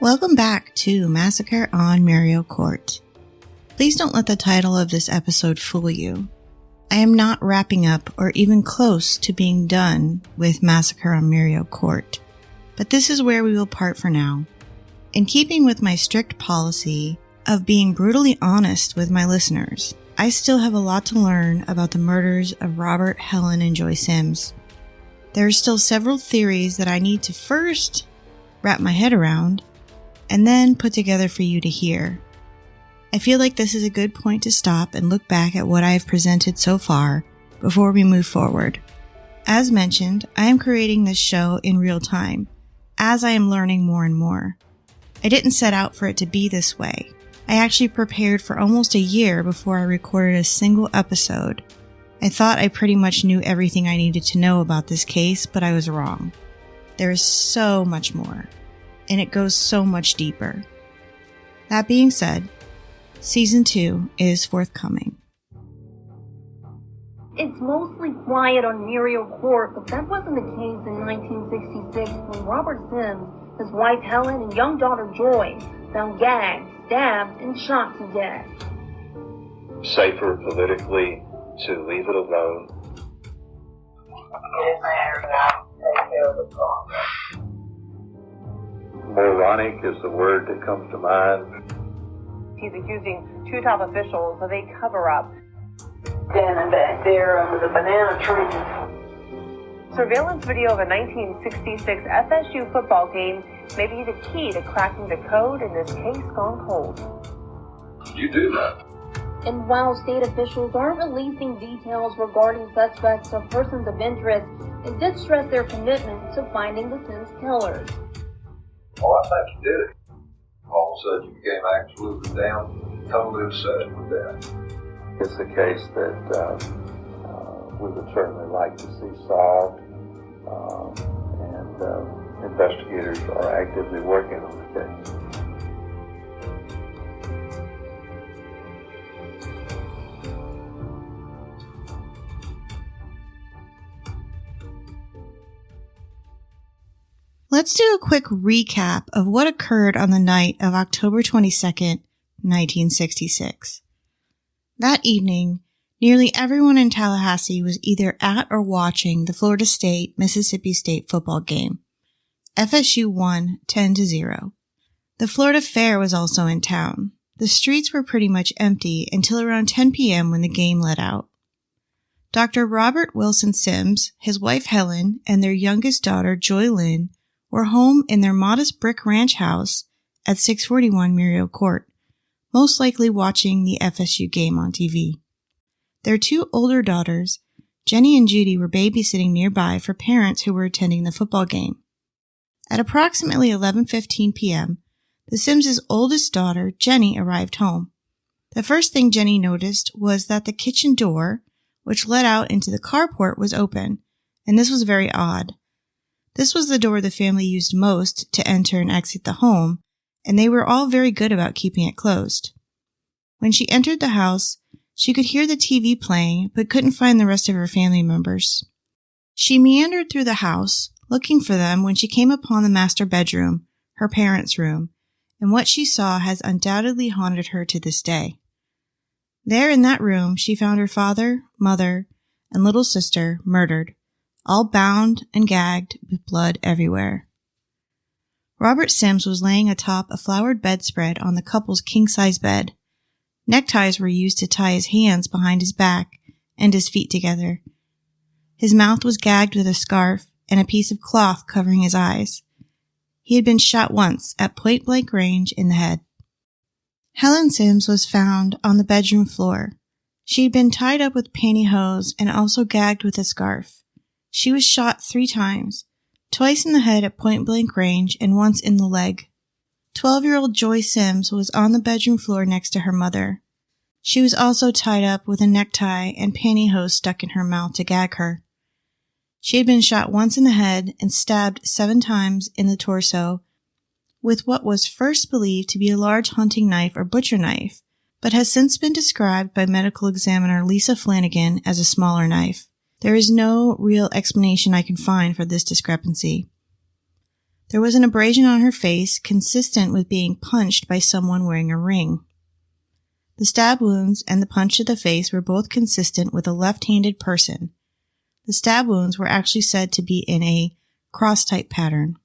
Welcome back to Massacre on Muriel Court. Please don't let the title of this episode fool you. I am not wrapping up or even close to being done with Massacre on Muriel Court, but this is where we will part for now. In keeping with my strict policy of being brutally honest with my listeners, I still have a lot to learn about the murders of Robert, Helen, and Joy Sims. There are still several theories that I need to first wrap my head around and then put together for you to hear. I feel like this is a good point to stop and look back at what I have presented so far before we move forward. As mentioned, I am creating this show in real time, as I am learning more and more. I didn't set out for it to be this way. I actually prepared for almost a year before I recorded a single episode. I thought I pretty much knew everything I needed to know about this case, but I was wrong. There is so much more, and it goes so much deeper. That being said, Season 2 is forthcoming. It's mostly quiet on Muriel Court, but that wasn't the case in 1966 when Robert Sims, his wife Helen, and young daughter Joy found gagged, stabbed, and shot to death. Safer politically to leave it alone. Moronic is the word that comes to mind. He's accusing two top officials of a cover-up. Standing back there under the banana tree. Surveillance video of a 1966 FSU football game may be the key to cracking the code in this case gone cold. You do that. And while state officials aren't releasing details regarding suspects or persons of interest, it did stress their commitment to finding the Sims killers. Oh, I think you did it. All of a sudden you became absolutely damn totally obsessed with that. It's a case that we would certainly like to see solved, and investigators are actively working on the case. Let's do a quick recap of what occurred on the night of October 22nd, 1966. That evening, nearly everyone in Tallahassee was either at or watching the Florida State-Mississippi State football game. FSU won 10-0. The Florida Fair was also in town. The streets were pretty much empty until around 10 p.m. when the game let out. Dr. Robert Wilson Sims, his wife Helen, and their youngest daughter Joy Lynn were home in their modest brick ranch house at 641 Muriel Court, most likely watching the FSU game on TV. Their two older daughters, Jenny and Judy, were babysitting nearby for parents who were attending the football game. At approximately 11:15 p.m., the Sims' oldest daughter, Jenny, arrived home. The first thing Jenny noticed was that the kitchen door, which led out into the carport, was open, and this was very odd. This was the door the family used most to enter and exit the home, and they were all very good about keeping it closed. When she entered the house, she could hear the TV playing, but couldn't find the rest of her family members. She meandered through the house, looking for them when she came upon the master bedroom, her parents' room, and what she saw has undoubtedly haunted her to this day. There in that room, she found her father, mother, and little sister murdered, all bound and gagged with blood everywhere. Robert Sims was laying atop a flowered bedspread on the couple's king-size bed. Neckties were used to tie his hands behind his back and his feet together. His mouth was gagged with a scarf and a piece of cloth covering his eyes. He had been shot once at point-blank range in the head. Helen Sims was found on the bedroom floor. She had been tied up with pantyhose and also gagged with a scarf. She was shot 3 times, twice in the head at point-blank range and once in the leg. 12-year-old Joy Sims was on the bedroom floor next to her mother. She was also tied up with a necktie and pantyhose stuck in her mouth to gag her. She had been shot once in the head and stabbed 7 times in the torso with what was first believed to be a large hunting knife or butcher knife, but has since been described by medical examiner Lisa Flanagan as a smaller knife. There is no real explanation I can find for this discrepancy. There was an abrasion on her face consistent with being punched by someone wearing a ring. The stab wounds and the punch to the face were both consistent with a left-handed person. The stab wounds were actually said to be in a cross-type pattern.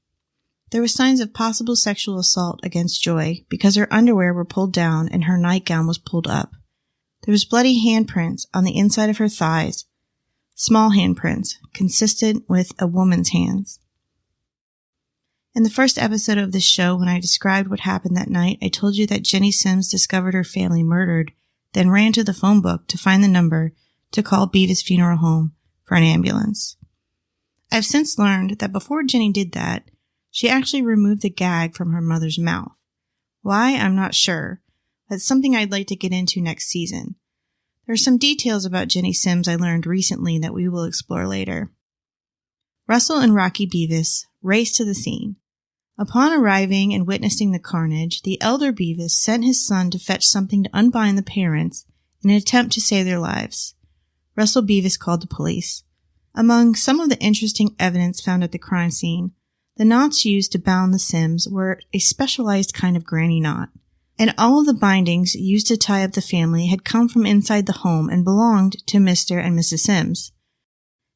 There were signs of possible sexual assault against Joy because her underwear were pulled down and her nightgown was pulled up. There was bloody handprints on the inside of her thighs, small handprints, consistent with a woman's hands. In the first episode of this show, when I described what happened that night, I told you that Jenny Sims discovered her family murdered, then ran to the phone book to find the number to call Beavis Funeral Home for an ambulance. I've since learned that before Jenny did that, she actually removed the gag from her mother's mouth. Why, I'm not sure. That's something I'd like to get into next season. There are some details about Jenny Sims I learned recently that we will explore later. Russell and Rocky Beavis raced to the scene. Upon arriving and witnessing the carnage, the elder Beavis sent his son to fetch something to unbind the parents in an attempt to save their lives. Russell Beavis called the police. Among some of the interesting evidence found at the crime scene, the knots used to bound the Sims were a specialized kind of granny knot, and all of the bindings used to tie up the family had come from inside the home and belonged to Mr. and Mrs. Sims.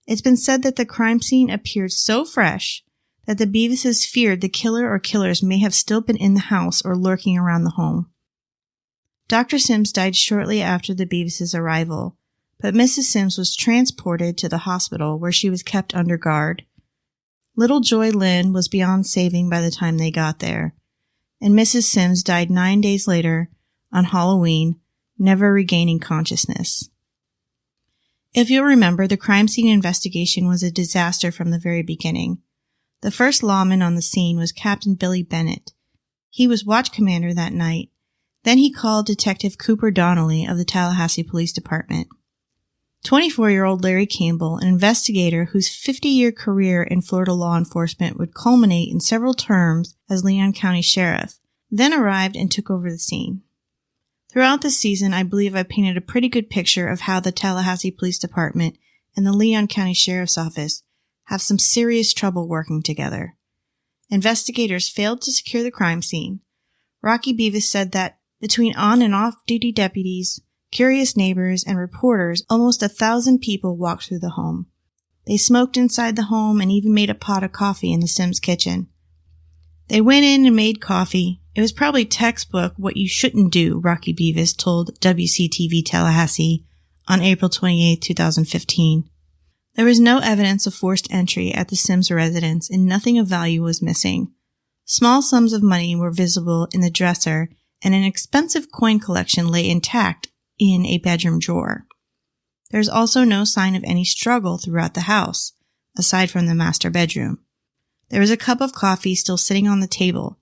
It's been said that the crime scene appeared so fresh that the Beavises feared the killer or killers may have still been in the house or lurking around the home. Dr. Sims died shortly after the Beavises' arrival, but Mrs. Sims was transported to the hospital where she was kept under guard. Little Joy Lynn was beyond saving by the time they got there, and Mrs. Sims died 9 days later on Halloween, never regaining consciousness. If you'll remember, the crime scene investigation was a disaster from the very beginning. The first lawman on the scene was Captain Billy Bennett. He was watch commander that night. Then he called Detective Cooper Donnelly of the Tallahassee Police Department. 24-year-old Larry Campbell, an investigator whose 50-year career in Florida law enforcement would culminate in several terms as Leon County Sheriff, then arrived and took over the scene. Throughout the season, I believe I painted a pretty good picture of how the Tallahassee Police Department and the Leon County Sheriff's Office have some serious trouble working together. Investigators failed to secure the crime scene. Rocky Beavis said that between on- and off-duty deputies, curious neighbors, and reporters, almost 1,000 people walked through the home. They smoked inside the home and even made a pot of coffee in the Sims kitchen. They went in and made coffee. It was probably textbook what you shouldn't do, Rocky Beavis told WCTV Tallahassee on April 28, 2015. There was no evidence of forced entry at the Sims residence and nothing of value was missing. Small sums of money were visible in the dresser and an expensive coin collection lay intact in a bedroom drawer. There's also no sign of any struggle throughout the house, aside from the master bedroom. There was a cup of coffee still sitting on the table.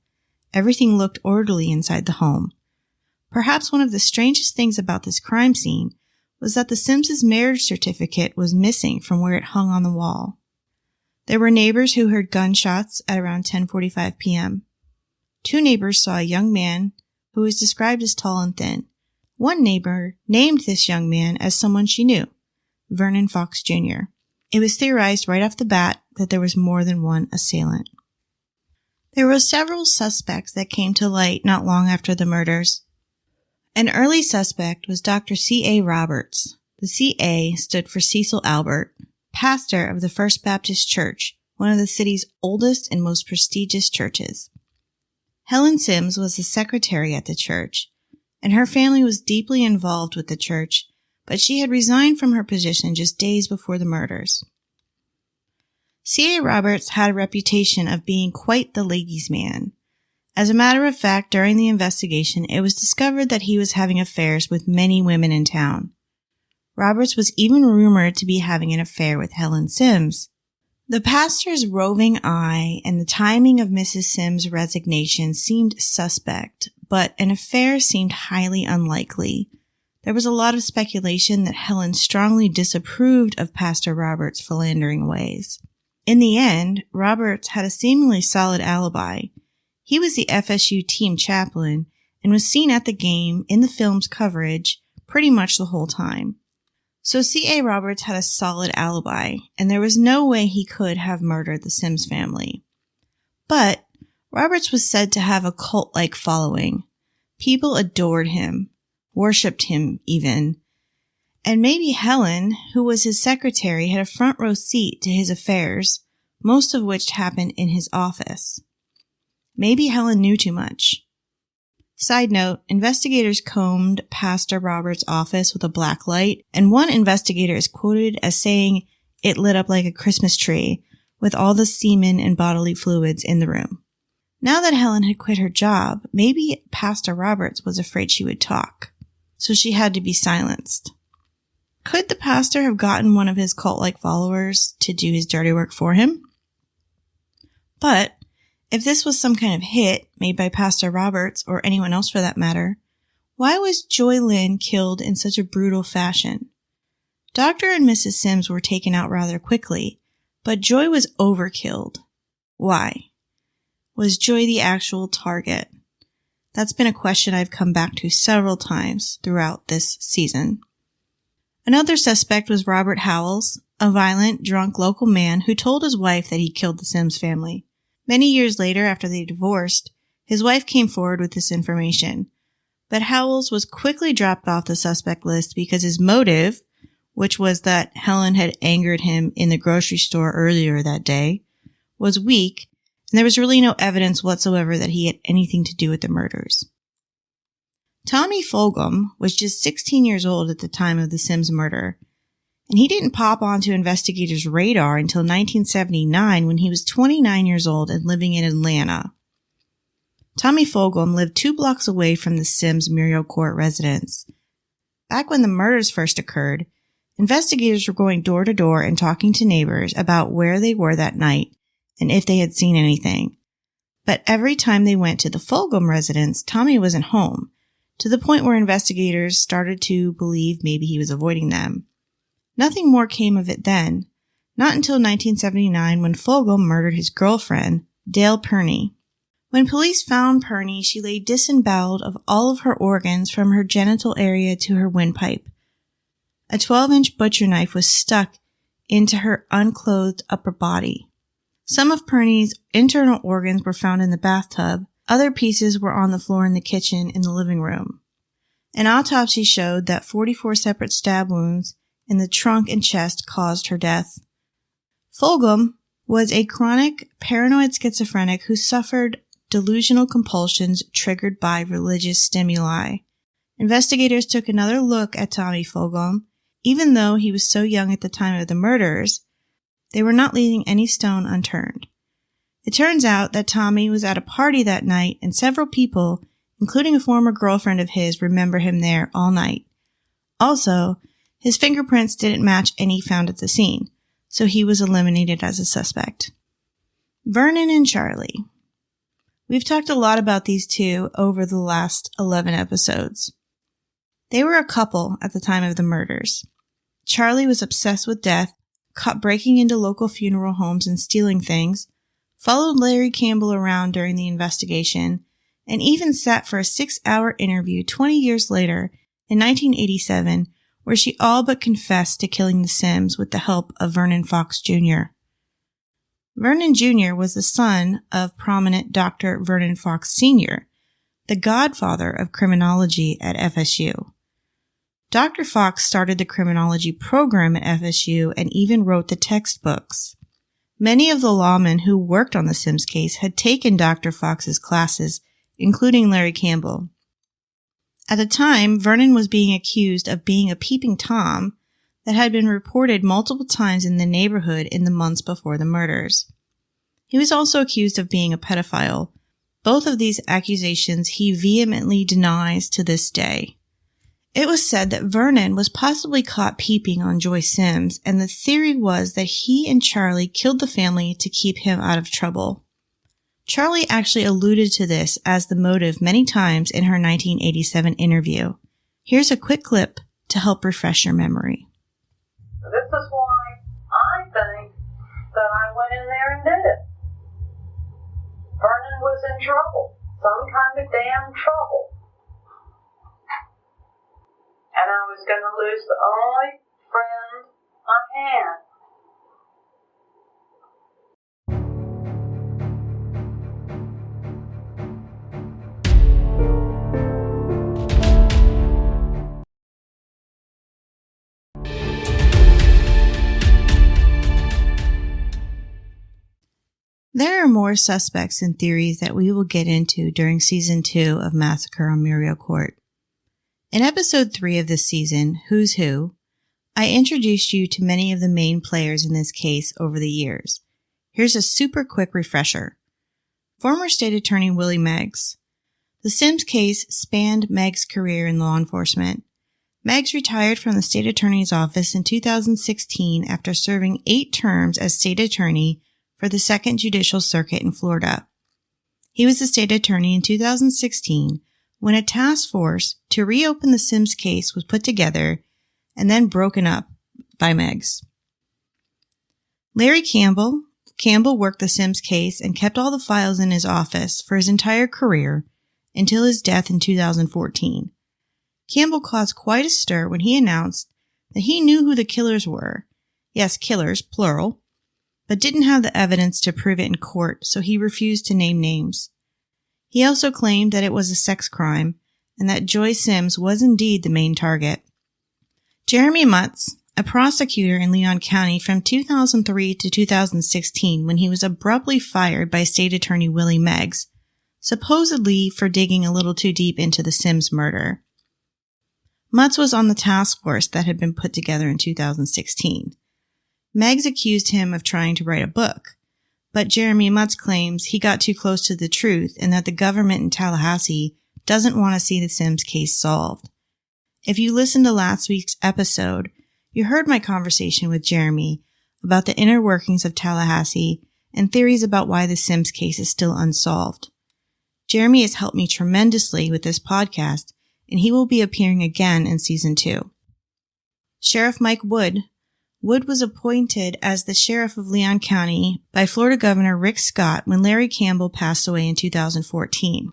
Everything looked orderly inside the home. Perhaps one of the strangest things about this crime scene was that the Sims' marriage certificate was missing from where it hung on the wall. There were neighbors who heard gunshots at around 10:45 p.m. 2 neighbors saw a young man who was described as tall and thin. One neighbor named this young man as someone she knew, Vernon Fox Jr. It was theorized right off the bat that there was more than one assailant. There were several suspects that came to light not long after the murders. An early suspect was Dr. C.A. Roberts. The C.A. stood for Cecil Albert, pastor of the First Baptist Church, one of the city's oldest and most prestigious churches. Helen Sims was the secretary at the church, and her family was deeply involved with the church, but she had resigned from her position just days before the murders. C.A. Roberts had a reputation of being quite the ladies' man. As a matter of fact, during the investigation, it was discovered that he was having affairs with many women in town. Roberts was even rumored to be having an affair with Helen Sims. The pastor's roving eye and the timing of Mrs. Sims' resignation seemed suspect, but an affair seemed highly unlikely. There was a lot of speculation that Helen strongly disapproved of Pastor Roberts' philandering ways. In the end, Roberts had a seemingly solid alibi. He was the FSU team chaplain and was seen at the game in the film's coverage pretty much the whole time. So C.A. Roberts had a solid alibi, and there was no way he could have murdered the Sims family. But Roberts was said to have a cult-like following. People adored him, worshipped him even. And maybe Helen, who was his secretary, had a front row seat to his affairs, most of which happened in his office. Maybe Helen knew too much. Side note, investigators combed Pastor Roberts' office with a black light, and one investigator is quoted as saying it lit up like a Christmas tree with all the semen and bodily fluids in the room. Now that Helen had quit her job, maybe Pastor Roberts was afraid she would talk, so she had to be silenced. Could the pastor have gotten one of his cult-like followers to do his dirty work for him? But if this was some kind of hit made by Pastor Roberts, or anyone else for that matter, why was Joy Lynn killed in such a brutal fashion? Dr. and Mrs. Sims were taken out rather quickly, but Joy was overkilled. Why? Was Joy the actual target? That's been a question I've come back to several times throughout this season. Another suspect was Robert Howells, a violent, drunk local man who told his wife that he killed the Sims family. Many years later, after they divorced, his wife came forward with this information. But Howells was quickly dropped off the suspect list because his motive, which was that Helen had angered him in the grocery store earlier that day, was weak, and there was really no evidence whatsoever that he had anything to do with the murders. Tommy Fulgham was just 16 years old at the time of the Sims murder, and he didn't pop onto investigators' radar until 1979 when he was 29 years old and living in Atlanta. Tommy Fulgham lived 2 blocks away from the Sims' Muriel Court residence. Back when the murders first occurred, investigators were going door to door and talking to neighbors about where they were that night and if they had seen anything. But every time they went to the Fulgham residence, Tommy wasn't home, to the point where investigators started to believe maybe he was avoiding them. Nothing more came of it then, not until 1979 when Fulgham murdered his girlfriend, Dale Purney. When police found Purney, she lay disemboweled of all of her organs from her genital area to her windpipe. A 12-inch butcher knife was stuck into her unclothed upper body. Some of Purney's internal organs were found in the bathtub. Other pieces were on the floor in the kitchen in the living room. An autopsy showed that 44 separate stab wounds in the trunk and chest caused her death. Fulgham was a chronic paranoid schizophrenic who suffered delusional compulsions triggered by religious stimuli. Investigators took another look at Tommy Fulgham. Even though he was so young at the time of the murders, they were not leaving any stone unturned. It turns out that Tommy was at a party that night, and several people, including a former girlfriend of his, remember him there all night. Also, his fingerprints didn't match any found at the scene, so he was eliminated as a suspect. Vernon and Charlie. We've talked a lot about these two over the last 11 episodes. They were a couple at the time of the murders. Charlie was obsessed with death, caught breaking into local funeral homes and stealing things, followed Larry Campbell around during the investigation, and even sat for a 6-hour interview 20 years later in 1987 where she all but confessed to killing the Sims with the help of Vernon Fox Jr. Vernon Jr. was the son of prominent Dr. Vernon Fox Sr., the godfather of criminology at FSU. Dr. Fox started the criminology program at FSU and even wrote the textbooks. Many of the lawmen who worked on the Sims case had taken Dr. Fox's classes, including Larry Campbell. At the time, Vernon was being accused of being a peeping Tom that had been reported multiple times in the neighborhood in the months before the murders. He was also accused of being a pedophile. Both of these accusations he vehemently denies to this day. It was said that Vernon was possibly caught peeping on Joy Sims, and the theory was that he and Charlie killed the family to keep him out of trouble. Charlie actually alluded to this as the motive many times in her 1987 interview. Here's a quick clip to help refresh your memory. This is why I think that I went in there and did it. Vernon was in trouble, some kind of damn trouble. And I was going to lose the only friend I had. There are more suspects and theories that we will get into during Season 2 of Massacre on Muriel Court. In Episode 3 of this season, Who's Who, I introduced you to many of the main players in this case over the years. Here's a super quick refresher. Former State Attorney Willie Meggs. The Sims case spanned Meggs' career in law enforcement. Meggs retired from the State Attorney's office in 2016 after serving 8 terms as State Attorney for the 2nd Judicial Circuit in Florida. He was the State Attorney in 2016 when a task force to reopen the Sims case was put together and then broken up by Meggs. Larry Campbell. Campbell worked the Sims case and kept all the files in his office for his entire career until his death in 2014. Campbell caused quite a stir when he announced that he knew who the killers were. Yes, killers, plural, but didn't have the evidence to prove it in court, so he refused to name names. He also claimed that it was a sex crime and that Joy Sims was indeed the main target. Jeremy Mutz, a prosecutor in Leon County from 2003 to 2016 when he was abruptly fired by State Attorney Willie Meggs, supposedly for digging a little too deep into the Sims murder. Mutz was on the task force that had been put together in 2016. Meggs accused him of trying to write a book, but Jeremy Mutz claims he got too close to the truth and that the government in Tallahassee doesn't want to see the Sims case solved. If you listened to last week's episode, you heard my conversation with Jeremy about the inner workings of Tallahassee and theories about why the Sims case is still unsolved. Jeremy has helped me tremendously with this podcast, and he will be appearing again in Season 2. Sheriff Mike Wood. Wood was appointed as the sheriff of Leon County by Florida Governor Rick Scott when Larry Campbell passed away in 2014.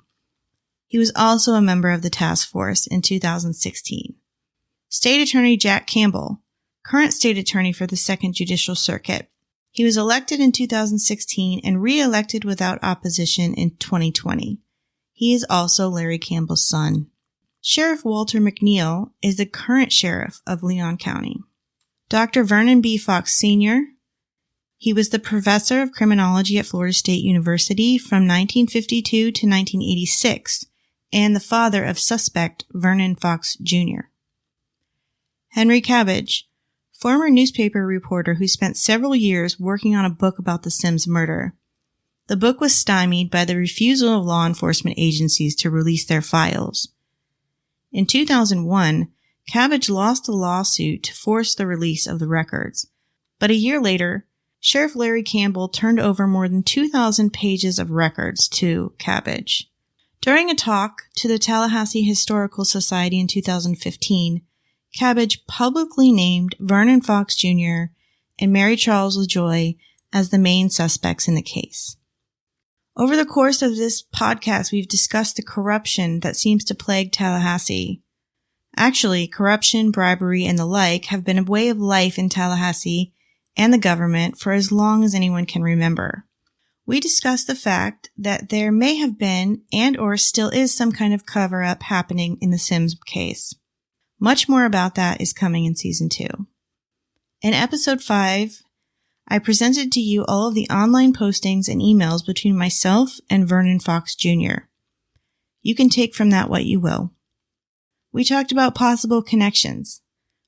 He was also a member of the task force in 2016. State Attorney Jack Campbell, current State Attorney for the 2nd Judicial Circuit. He was elected in 2016 and re-elected without opposition in 2020. He is also Larry Campbell's son. Sheriff Walter McNeil is the current sheriff of Leon County. Dr. Vernon B. Fox Sr. He was the professor of criminology at Florida State University from 1952 to 1986 and the father of suspect Vernon Fox Jr. Henry Cabbage, former newspaper reporter who spent several years working on a book about the Sims murder. The book was stymied by the refusal of law enforcement agencies to release their files. In 2001, Cabbage lost a lawsuit to force the release of the records, but a year later, Sheriff Larry Campbell turned over more than 2,000 pages of records to Cabbage. During a talk to the Tallahassee Historical Society in 2015, Cabbage publicly named Vernon Fox Jr. and Mary Charles LaJoy as the main suspects in the case. Over the course of this podcast, we've discussed the corruption that seems to plague Tallahassee. Actually, corruption, bribery, and the like have been a way of life in Tallahassee and the government for as long as anyone can remember. We discussed the fact that there may have been and or still is some kind of cover-up happening in the Sims case. Much more about that is coming in Season 2. In Episode 5, I presented to you all of the online postings and emails between myself and Vernon Fox Jr. You can take from that what you will. We talked about possible connections.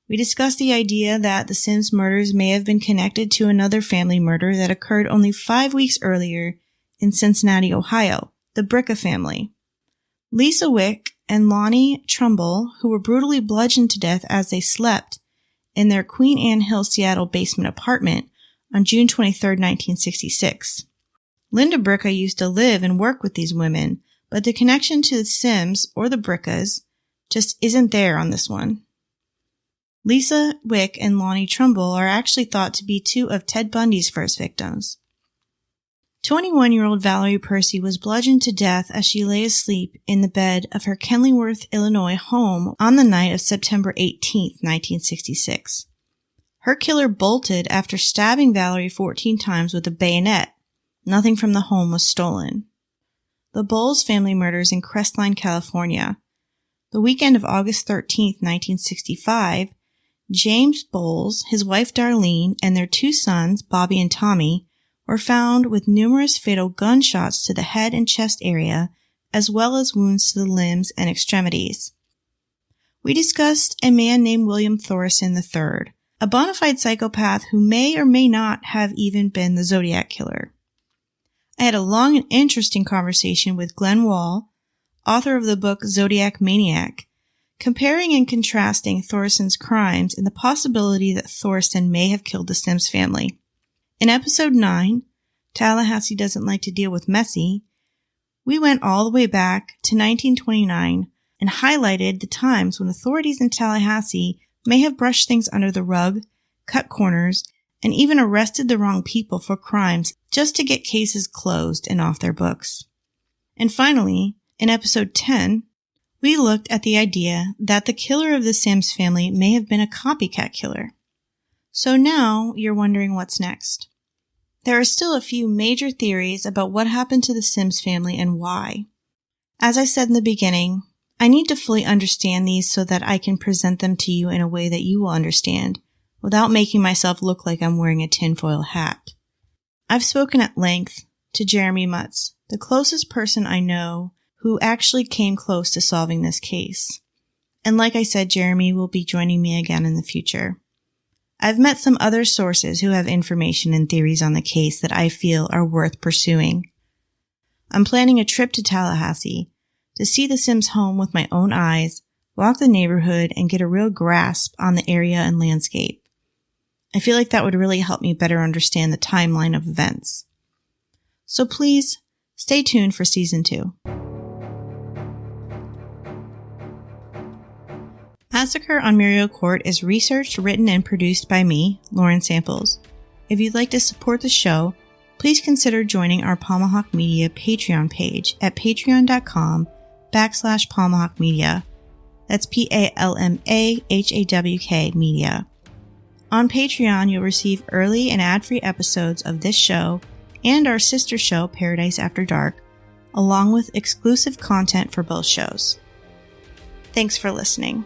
We discussed the idea that the Sims murders may have been connected to another family murder that occurred only 5 weeks earlier in Cincinnati, Ohio, the Bricka family. Lisa Wick and Lonnie Trumbull, who were brutally bludgeoned to death as they slept in their Queen Anne Hill, Seattle basement apartment on June 23, 1966. Linda Bricka used to live and work with these women, but the connection to the Sims or the Brickas just isn't there on this one. Lisa Wick and Lonnie Trumbull are actually thought to be 2 of Ted Bundy's first victims. 21-year-old Valerie Percy was bludgeoned to death as she lay asleep in the bed of her Kenilworth, Illinois home on the night of September 18, 1966. Her killer bolted after stabbing Valerie 14 times with a bayonet. Nothing from the home was stolen. The Bowles family murders in Crestline, California. The weekend of August 13, 1965, James Bowles, his wife Darlene, and their 2 sons, Bobby and Tommy, were found with numerous fatal gunshots to the head and chest area, as well as wounds to the limbs and extremities. We discussed a man named William Thorson III, a bona fide psychopath who may or may not have even been the Zodiac Killer. I had a long and interesting conversation with Glenn Wall, author of the book Zodiac Maniac, comparing and contrasting Thorson's crimes and the possibility that Thorson may have killed the Sims family. In episode 9, Tallahassee Doesn't Like to Deal with Messy, we went all the way back to 1929 and highlighted the times when authorities in Tallahassee may have brushed things under the rug, cut corners, and even arrested the wrong people for crimes just to get cases closed and off their books. And finally, in episode 10, we looked at the idea that the killer of the Sims family may have been a copycat killer. So now you're wondering what's next. There are still a few major theories about what happened to the Sims family and why. As I said in the beginning, I need to fully understand these so that I can present them to you in a way that you will understand, without making myself look like I'm wearing a tinfoil hat. I've spoken at length to Jeremy Mutz, the closest person I know who actually came close to solving this case. And like I said, Jeremy will be joining me again in the future. I've met some other sources who have information and theories on the case that I feel are worth pursuing. I'm planning a trip to Tallahassee to see the Sims home with my own eyes, walk the neighborhood, and get a real grasp on the area and landscape. I feel like that would really help me better understand the timeline of events. So please, stay tuned for Season 2. Massacre on Muriel Court is researched, written, and produced by me, Lauren Samples. If you'd like to support the show, please consider joining our Palmahawk Media Patreon page at patreon.com/Palmahawk Media. That's PALMAHAWK Media. On Patreon, you'll receive early and ad-free episodes of this show and our sister show, Paradise After Dark, along with exclusive content for both shows. Thanks for listening.